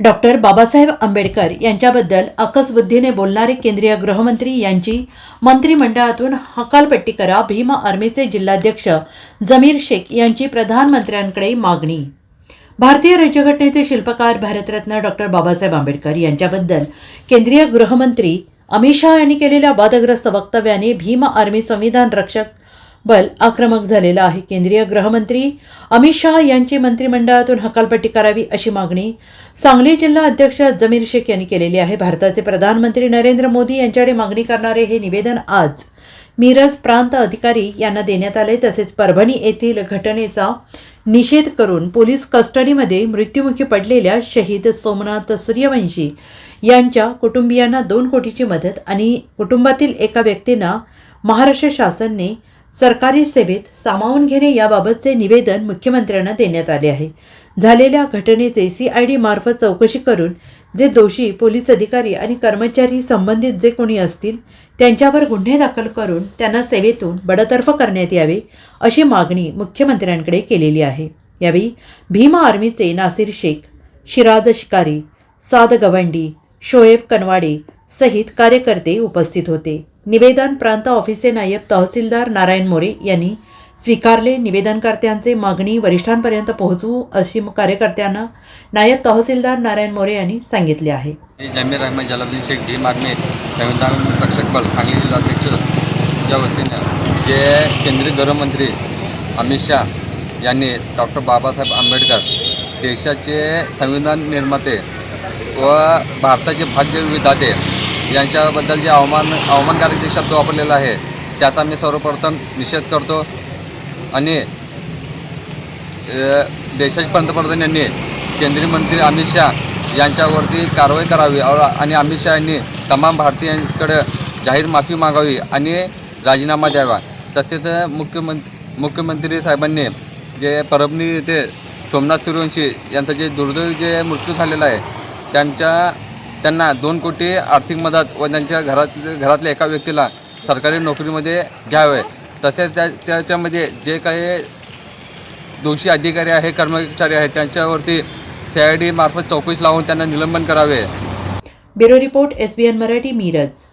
Doctor Babasaheb Ambedkar यांच्याबद्दल अकसबुद्धीने बोलणारे केंद्रीय गृहमंत्री यांची मंत्रिमंडळातून हकालपट्टी करा. भीम आर्मीचे जिल्हाध्यक्ष जमीर शेख यांची प्रधानमंत्र्यांकडे मागणी. भारतीय राज्यघटनेचे शिल्पकार भारतरत्न डॉक्टर बाबासाहेब आंबेडकर यांच्याबद्दल केंद्रीय गृहमंत्री अमित शहा यांनी केलेल्या वादग्रस्त वक्तव्याने भीम आर्मी संविधान रक्षक बल आक्रमक झालेला आहे. केंद्रीय गृहमंत्री अमित शहा यांची मंत्रिमंडळातून हकालपट्टी करावी अशी मागणी सांगली जिल्हा अध्यक्ष जमीर शेख यांनी केलेली आहे. भारताचे प्रधानमंत्री नरेंद्र मोदी यांच्याकडे मागणी करणारे हे निवेदन आज मिरज प्रांत अधिकारी यांना देण्यात आले. तसेच परभणी येथील घटनेचा निषेध करून पोलीस कस्टडीमध्ये मृत्युमुखी पडलेल्या शहीद सोमनाथ सूर्यवंशी यांच्या कुटुंबियांना 2 कोटीची मदत आणि कुटुंबातील एका व्यक्तींना महाराष्ट्र शासनाने सरकारी सेवेत सामावून घेणे याबाबतचे निवेदन मुख्यमंत्र्यांना देण्यात आले आहे. झालेल्या घटनेचे CID मार्फत चौकशी करून जे दोषी पोलीस अधिकारी आणि कर्मचारी संबंधित जे कोणी असतील त्यांच्यावर गुन्हे दाखल करून त्यांना सेवेतून बडतर्फ करण्यात यावे अशी मागणी मुख्यमंत्र्यांकडे केलेली आहे. यावेळी भीम आर्मीचे नासिर शेख, शिराज शिकारी, साद गवंडी, शोएब कनवाडे सहित कार्यकर्ते उपस्थित होते. निवेदन प्रांत ऑफिसचे नायब तहसीलदार नारायण मोरे यांनी स्वीकारले. निवेदनकर्त्यांचे मागणी वरिष्ठांपर्यंत पोहोचवू अशी कार्यकर्त्यांना नायब तहसीलदार नारायण मोरे यांनी सांगितले आहे. जमीर अहमद जलालुद्दीन शेख भीम आर्मी संविधान रक्षक बल सांगली जिल्हाध्यक्ष या वतीनं जे केंद्रीय गृहमंत्री अमित शहा यांनी डॉक्टर बाबासाहेब आंबेडकर देशाचे संविधान निर्माते व भारताचे भाग्य विधाते यांच्याबद्दल जे अवमानकारक जे शब्द वापरलेला आहे त्याचा मी सर्वप्रथम निषेध करतो आणि देशाचे पंतप्रधान यांनी केंद्रीय मंत्री अमित शहा यांच्यावरती कारवाई करावी आणि अमित शहा यांनी तमाम भारतीयांकडे जाहीर माफी मागावी आणि राजीनामा द्यावा. तसेच मुख्यमंत्री साहेबांनी जे परभणी येथे सोमनाथ सूर्यवंशी यांचा जे दुर्दैवी जे मृत्यू झालेला आहे त्यांना 2 कोटी आर्थिक मदत व त्यांच्या घरातल्या एका व्यक्तीला सरकारी नोकरीमध्ये घ्यावे. तसेच त्याच्यामध्ये जे काही दोषी अधिकारी आहे कर्मचारी आहेत त्यांच्यावरती CID मार्फत चौकशी लावून त्यांना निलंबन करावे. Bureau report SBN Marathi Miraj.